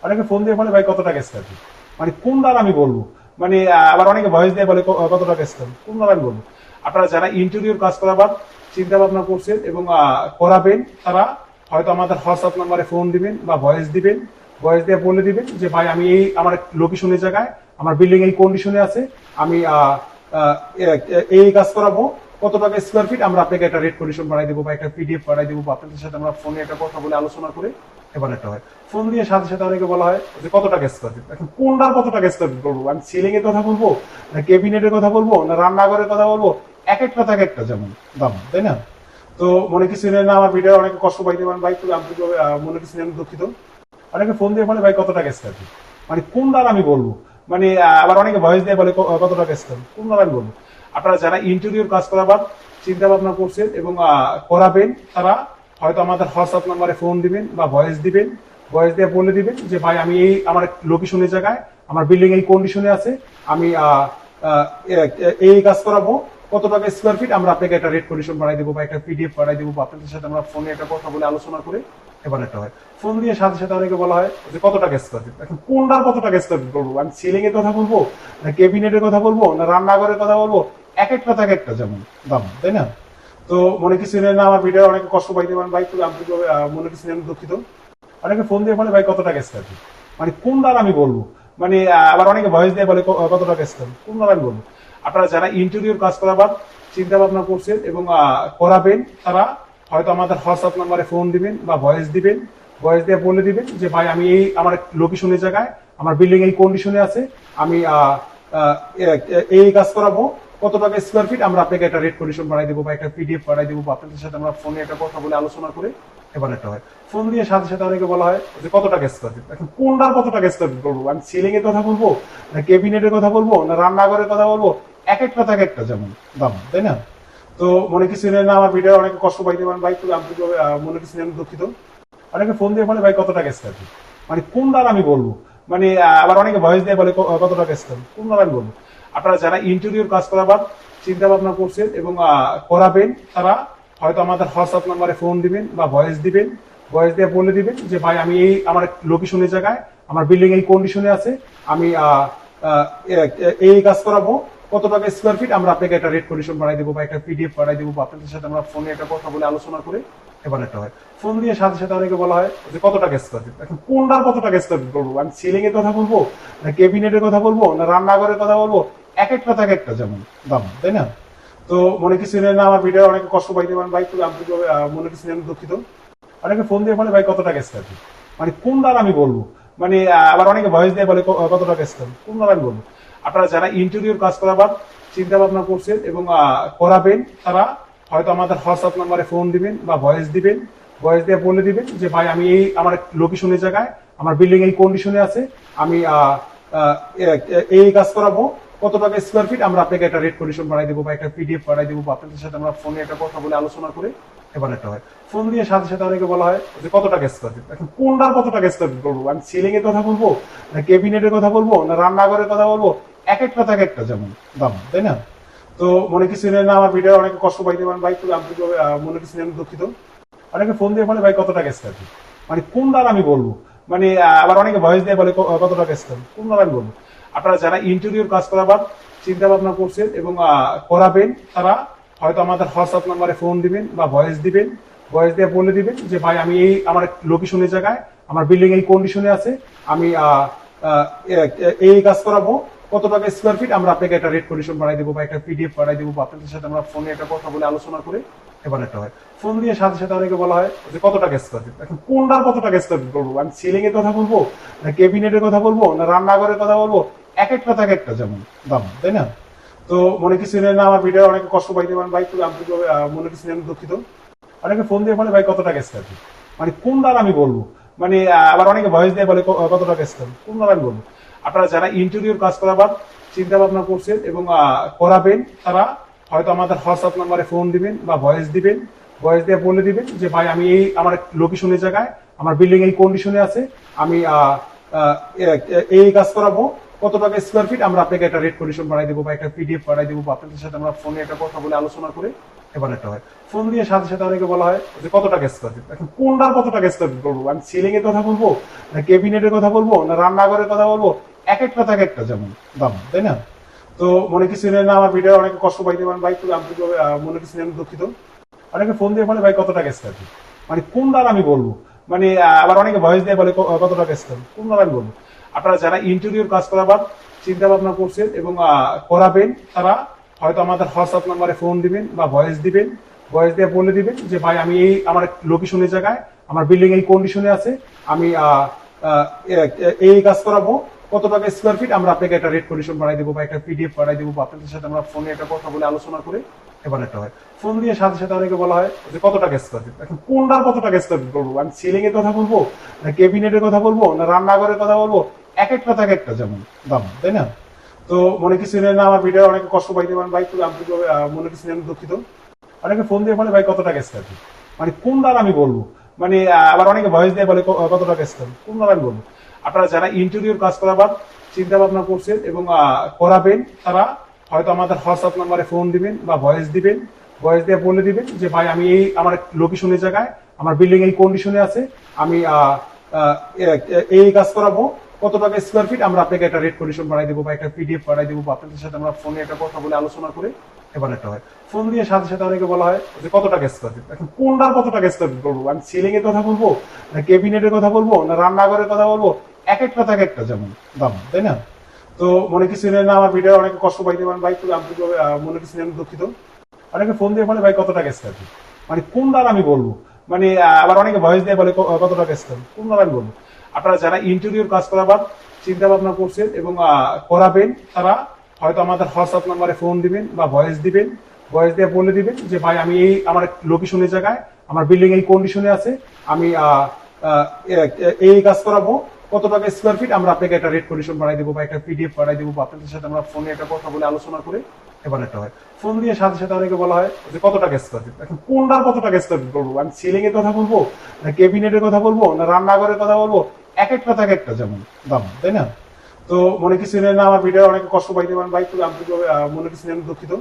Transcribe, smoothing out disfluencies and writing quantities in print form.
অনেকে ফোন দিয়ে বলে ভাই কত টাকা স্কয়ার ফিট, মানে কোনটার আমি বলবো, মানে আবার অনেকে ভয়েস দিয়ে বলে কত টাকা স্কয়ার ফিট, কোনটার আমি বলবো। আপনারা যারা ইন্টেরিয়র কাজ করাবার চিন্তা ভাবনা করছেন এবং করাবেন, তারা হয়তো আমাদের হোয়াটসঅ্যাপ নাম্বারে ফোন দিবেন বা ভয়েস দিবেন, ভয়েস দিয়ে বলে দিবেন যে ভাই আমি এই আমার লোকেশনের জায়গায়, আমার বিল্ডিং এই কন্ডিশনে আছে, আমি এই কাজ করাবো, কত টাকা স্কোয়ার ফিট, আমরা আপনাকে একটা রেট কন্ডিশন বানাই দেবো বা একটা পিডিএফ বানাই দেবো, বা আপনাদের সাথে আমরা ফোনে একটা কথা বলে আলোচনা করে এবার একটা হয়। ফোন দিয়ে সাথে সাথে অনেকে বলা হয় যে কত টাকা স্কোয়ার ফিট, এখন কোনটার কত টাকা স্কোয়ার ফিট বলবো, আমি সিলিং এর কথা বলবো না ক্যাবিনেটের কথা বলবো না রান্নাঘরের কথা বলবো, এক একটা থাকে একটা যেমন দাম, তাই না? তো মনে কিছু নেই না, আমার ভিডিও অনেকে কষ্ট পাইতে পারেন ভাই, খুব আন্তরিকভাবে মনে কিছু নেই, আমি দুঃখিত। অনেকে ফোন দিয়ে বলে ভাই কত টাকা স্কোয়ার ফিট, মানে কোনটার আমি বলবো, মানে আবার অনেকে ভয়েস দিয়ে বলে কত টাকা স্কোয়ার ফিট, কোনটার আমি বলবো। আপনারা যারা ইন্টেরিয়র কাজ করাবার চিন্তা ভাবনা করছেন এবং করাবেন, তারা হয়তো আমাদের হোয়াটসঅ্যাপ নাম্বারে ফোন দিবেন বা ভয়েস দিবেন, ভয়েস দিয়ে বলে দিবেন যে ভাই আমি এই আমার লোকেশনের জায়গায়, আমার বিল্ডিং এই কন্ডিশনে আছে, আমি এই কাজ করাবো, কত টাকা স্কোয়ার ফিট, আমরা আপনাকে একটা রেট কন্ডিশন বানাই দেবো বা একটা পিডিএফ বানাই দেবো, বা আপনাদের সাথে আমরা ফোনে একটা কথা বলে আলোচনা করে এবার একটা হয়। ফোন দিয়ে সাথে সাথে অনেকে বলা হয় যে কত টাকা স্কোয়ার ফিট, এখন কোনটার কত টাকা স্কোয়ার ফিট বলবো, আমি সিলিং এর কথা বলবো না ক্যাবিনেটের কথা বলবো না রান্নাঘরের কথা বলবো, এক একটা থাকে একটা যেমন দাম, তাই না? তো মনে কিছু নেই না, আমার ভিডিও অনেকে কষ্ট পাইতে পারেন ভাই, খুব আন্তরিকভাবে মনে কিছু নেই, আমি দুঃখিত। অনেকে ফোন দিয়ে বলে ভাই কত টাকা স্কোয়ার ফিট, মানে কোনটার আমি বলবো, মানে আবার অনেকে ভয়েস দিয়ে বলে কত টাকা স্কোয়ার ফিট, কোনটার আমি বলবো। আপনারা যারা ইন্টেরিয়র কাজ করাবার চিন্তা ভাবনা করছেন এবং করাবেন, তারা হয়তো আমাদের হোয়াটসঅ্যাপ নাম্বারে ফোন দিবেন বা ভয়েস দিবেন, ভয়েস দিয়ে বলে দিবেন যে ভাই আমি এই আমার লোকেশনের জায়গায়, আমার বিল্ডিং এই কন্ডিশনে আছে, আমি এই কাজ করাবো, কত টাকা স্কোয়ার ফিট, আমরা আপনাকে একটা রেট কন্ডিশন বানাই দেবো বা একটা পিডিএফ বানাই দেবো, বা আপনাদের সাথে আমরা ফোনে একটা কথা বলে আলোচনা করে এবার একটা হয়। ফোন দিয়ে সাথে সাথে অনেকে বলা হয় যে কত টাকা স্কোয়ার ফিট, এখন কোনটার কত টাকা স্কোয়ার ফিট বলবো, আমি সিলিং এর কথা বলবো না ক্যাবিনেটের কথা বলবো না রান্নাঘরের কথা বলবো, এক একটা থাকে একটা যেমন দাম, তাই না? তো মনে কিছু নেই না, আমার ভিডিও অনেকে কষ্ট পাইতে পারেন ভাই, খুব আন্তরিকভাবে মনে কিছু নেই, আমি দুঃখিত। অনেকে ফোন দিয়ে বলে ভাই কত টাকা স্কোয়ার ফিট, মানে কোনটার আমি বলবো, মানে আবার অনেকে ভয়েস দিয়ে বলে কত টাকা স্কোয়ার ফিট, কোনটার আমি বলবো। আপনারা যারা ইন্টেরিয়র কাজ করাবার চিন্তা ভাবনা করছেন এবং করাবেন, তারা হয়তো আমাদের হোয়াটসঅ্যাপ নাম্বারে ফোন দিবেন বা ভয়েস দিবেন, ভয়েস দিয়ে বলে দিবেন যে ভাই আমি এই আমার লোকেশনের জায়গায়, আমার বিল্ডিং এই কন্ডিশনে আছে, আমি এই কাজ করাবো, কত টাকা স্কোয়ার ফিট, আমরা আপনাকে একটা রেট কন্ডিশন বানাই দেবো বা একটা পিডিএফ বানাই দেবো, বা আপনাদের সাথে আমরা ফোনে একটা কথা বলে আলোচনা করে এবার একটা হয়। ফোন দিয়ে সাথে সাথে অনেকে বলা হয় যে কত টাকা স্কোয়ার ফিট, এখন কোনটার কত টাকা স্কোয়ার ফিট বলবো, আমি সিলিং এর কথা বলবো না ক্যাবিনেটের কথা বলবো না রান্নাঘরের কথা বলবো, এক একটা থাকে একটা যেমন দাম, তাই না? তো মনে কিছু নেই না, আমার ভিডিও অনেকে কষ্ট পাইতে পারেন ভাই, খুব আন্তরিকভাবে মনে কিছু নেই, আমি দুঃখিত। অনেকে ফোন দিয়ে বলে ভাই কত টাকা স্কোয়ার ফিট, মানে কোনটার আমি বলবো, মানে আবার অনেকে ভয়েস দিয়ে বলে কত টাকা স্কোয়ার ফিট, কোনটার আমি বলবো। আপনারা যারা ইন্টেরিয়র কাজ করাবার চিন্তা ভাবনা করছেন এবং করাবেন, তারা হয়তো আমাদের হোয়াটসঅ্যাপ নাম্বারে ফোন দিবেন বা ভয়েস দিবেন, ভয়েস দিয়ে বলে দিবেন যে ভাই আমি এই আমার লোকেশনের জায়গায়, আমার বিল্ডিং এই কন্ডিশনে আছে, আমি এই কাজ করাবো, কত টাকা স্কোয়ার ফিট, আমরা আপনাকে একটা রেট কন্ডিশন বানাই দেবো বা একটা পিডিএফ বানাই দেবো, বা আপনাদের সাথে আমরা ফোনে একটা কথা বলে আলোচনা করে এবার একটা হয়। ফোন দিয়ে সাথে সাথে অনেকে বলা হয় যে কত টাকা স্কোয়ার ফিট, এখন কোনটার কত টাকা স্কোয়ার ফিট বলবো, আমি সিলিং এর কথা বলবো না ক্যাবিনেটের কথা বলবো না রান্নাঘরের কথা বলবো, এক একটা থাকে একটা যেমন দাম, তাই না? তো মনে কিছু নেই না, আমার ভিডিও অনেকে কষ্ট পাইতে পারেন ভাই, খুব আন্তরিকভাবে মনে কিছু নেই, আমি দুঃখিত। অনেকে ফোন দিয়ে বলে ভাই কত টাকা স্কোয়ার ফিট, মানে কোনটার আমি বলবো, মানে আবার অনেকে ভয়েস দিয়ে বলে কত টাকা স্কোয়ার ফিট, কোনটার আমি বলবো। আপনারা যারা ইন্টেরিয়র কাজ করাবার চিন্তা ভাবনা করছেন এবং করাবেন, তারা হয়তো আমাদের হোয়াটসঅ্যাপ নাম্বারে ফোন দিবেন বা ভয়েস দিবেন, ভয়েস দিয়ে বলে দিবেন যে ভাই আমি এই আমার লোকেশনের জায়গায়, আমার বিল্ডিং এই কন্ডিশনে আছে, আমি এই কাজ করাবো, কত টাকা স্কোয়ার ফিট, আমরা আপনাকে একটা রেট কন্ডিশন বানাই দেবো বা একটা পিডিএফ বানাই দেবো, বা আপনাদের সাথে আমরা ফোনে একটা কথা বলে আলোচনা করে এবার একটা হয়। ফোন দিয়ে সাথে সাথে অনেকে বলা হয় যে কত টাকা স্কোয়ার ফিট, এখন কোনটার কত টাকা স্কোয়ার ফিট বলবো, আমি সিলিং এর কথা বলবো না ক্যাবিনেটের কথা বলবো না রান্নাঘরের কথা বলবো, এক একটা থাকে একটা যেমন দাম, তাই না? তো মনে কিছু নেই না, আমার ভিডিও অনেকে কষ্ট পাইতে পারেন ভাই, খুব আন্তরিকভাবে মনে কিছু নেই, আমি দুঃখিত। অনেকে ফোন দিয়ে বলে ভাই কত টাকা স্কোয়ার ফিট, মানে কোনটার আমি বলবো, মানে আবার অনেকে ভয়েস দিয়ে বলে কত টাকা স্কোয়ার ফিট, কোনটার আমি বলবো। আপনারা যারা ইন্টেরিয়র কাজ করাবার চিন্তা ভাবনা করছেন এবং করাবেন, তারা হয়তো আমাদের হোয়াটসঅ্যাপ নাম্বারে ফোন দিবেন বা ভয়েস দিবেন, ভয়েস দিয়ে বলে দিবেন যে ভাই আমি এই আমার লোকেশনের জায়গায়, আমার বিল্ডিং এই কন্ডিশনে আছে, আমি এই কাজ করাবো, কত টাকা স্কোয়ার ফিট, আমরা আপনাকে একটা রেট কন্ডিশন বানাই দেবো বা একটা পিডিএফ বানাই দেবো, বা আপনাদের সাথে আমরা ফোনে একটা কথা বলে আলোচনা করে এবার একটা হয়। ফোন দিয়ে সাথে সাথে অনেকে বলা হয় যে কত টাকা স্কোয়ার ফিট, এখন কোনটার কত টাকা স্কোয়ার ফিট বলবো, আমি সিলিং এর কথা বলবো না ক্যাবিনেটের কথা বলবো না রান্নাঘরের কথা বলবো, এক একটা থাকে একটা যেমন দাম, তাই না? তো মনে কিছু নেই না, আমার ভিডিও অনেকে কষ্ট পাইতে পারেন ভাই, খুব আন্তরিকভাবে মনে কিছু নেই, আমি দুঃখিত। অনেকে ফোন দিয়ে বলে ভাই কত টাকা স্কোয়ার ফিট, মানে কোন দ্বারা আমি বলবো, মানে আবার অনেকে ভয়েস দিয়ে বলে কত টাকা স্কোয়ার ফিট, কোন দ্বারা আমি বলবো। আপনারা যারা ইন্টেরিয়র কাজ করাবার চিন্তা ভাবনা করছেন এবং করাবেন, তারা হয়তো আমাদের হোয়াটসঅ্যাপ নাম্বারে ফোন দিবেন বা ভয়েস দিবেন, ভয়েস দিয়ে বলে দিবেন যে ভাই আমি এই আমার লোকেশনের জায়গায়, আমার বিল্ডিং এই কন্ডিশনে আছে, আমি এই কাজ করাবো, কত টাকা স্কোয়ার ফিট, আমরা আপনাকে একটা রেট কন্ডিশন বানাই দেবো বা একটা পিডিএফ বানাই দেবো, বা আপনাদের সাথে আমরা ফোনে একটা কথা বলে আলোচনা করে এবার একটা হয়। ফোন দিয়ে সাথে সাথে অনেকে বলা হয় যে কত টাকা স্কোয়ার ফিট, এখন কোনটার কত টাকা স্কোয়ার ফিট বলবো, আমি সিলিং এর কথা বলবো না ক্যাবিনেটের কথা বলবো না রান্নাঘরের কথা বলবো, এক একটা থাকে একটা যেমন দাম, তাই না? তো মনে কিছু নেই না, আমার ভিডিও অনেকে কষ্ট পাইতে পারেন ভাই, খুব আন্তরিকভাবে মনে কিছু নেই, আমি দুঃখিত। অনেকে ফোন দিয়ে বলে ভাই কত টাকা স্কোয়ার ফিট, মানে কোন দ্বারা আমি বলবো, মানে আবার অনেকে ভয়েস দিয়ে বলে কত টাকা স্কোয়ার ফিট, কোন দ্বারা আমি বলবো। আপনারা যারা ইন্টেরিয়র কাজ করাবার চিন্তা ভাবনা করছেন এবং করাবেন, তারা হয়তো আমাদের হোয়াটসঅ্যাপ নাম্বারে ফোন দিবেন বা ভয়েস দিবেন, ভয়েস দিয়ে বলে দিবেন যে ভাই আমি এই আমার লোকেশনের জায়গায়, আমার বিল্ডিং এই কন্ডিশনে আছে, আমি এই কাজ করাবো, কত টাকা স্কোয়ার ফিট, আমরা আপনাকে একটা রেট কন্ডিশন বানাই দেবো বা একটা পিডিএফ বানাই দেবো, বা আপনাদের সাথে আমরা ফোনে একটা কথা বলে আলোচনা করে এবার একটা হয়। ফোন দিয়ে সাথে সাথে অনেকে বলা হয় যে কত টাকা স্কোয়ার ফিট, এখন কোনটার কত টাকা স্কোয়ার ফিট বলবো, আমি সিলিং এর কথা বলবো না ক্যাবিনেটের কথা বলবো না রান্নাঘরের কথা বলবো, এক একটা থাকে একটা যেমন দাম, তাই না? তো মনে কিছু নেই না, আমার ভিডিও অনেকে কষ্ট পাইতে পারেন ভাই, খুব আন্তরিকভাবে মনে কিছু নেই, আমি দুঃখিত। অনেকে ফোন দিয়ে বলে ভাই কত টাকা স্কোয়ার ফিট, মানে কোন দ্বারা আমি বলবো, মানে আবার অনেকে ভয়েস দিয়ে বলে কত টাকা স্কোয়ার ফিট, কোন দ্বারা আমি বলবো। আপনারা যারা ইন্টেরিয়র কাজ করাবার চিন্তা ভাবনা করছেন এবং করাবেন, তারা হয়তো আমাদের হোয়াটসঅ্যাপ নাম্বারে ফোন দিবেন বা ভয়েস দিবেন, ভয়েস দিয়ে বলে দিবেন যে ভাই আমি এই আমার লোকেশনের জায়গায়, আমার বিল্ডিং এই কন্ডিশনে আছে, আমি এই কাজ করাবো, কত টাকা স্কোয়ার ফিট, আমরা আপনাকে একটা রেট কন্ডিশন বানাই দেবো বা একটা পিডিএফ বানাই দেবো, বা আপনাদের সাথে আমরা ফোনে একটা কথা বলে আলোচনা করে এবার একটা হয়। ফোন দিয়ে সাথে সাথে অনেকে বলা হয় যে কত টাকা স্কোয়ার ফিট, এখন কোনটার কত টাকা স্কোয়ার ফিট বলবো, আমি সিলিং এর কথা বলবো না ক্যাবিনেটের কথা বলবো না রান্নাঘরের কথা বলবো, এক একটা থাকে একটা যেমন দাম, তাই না? তো মনে কিছু নেই না, আমার ভিডিও অনেকে কষ্ট পাইতে পারেন ভাই, খুব আন্তরিকভাবে মনে কিছু নেই, আমি দুঃখিত।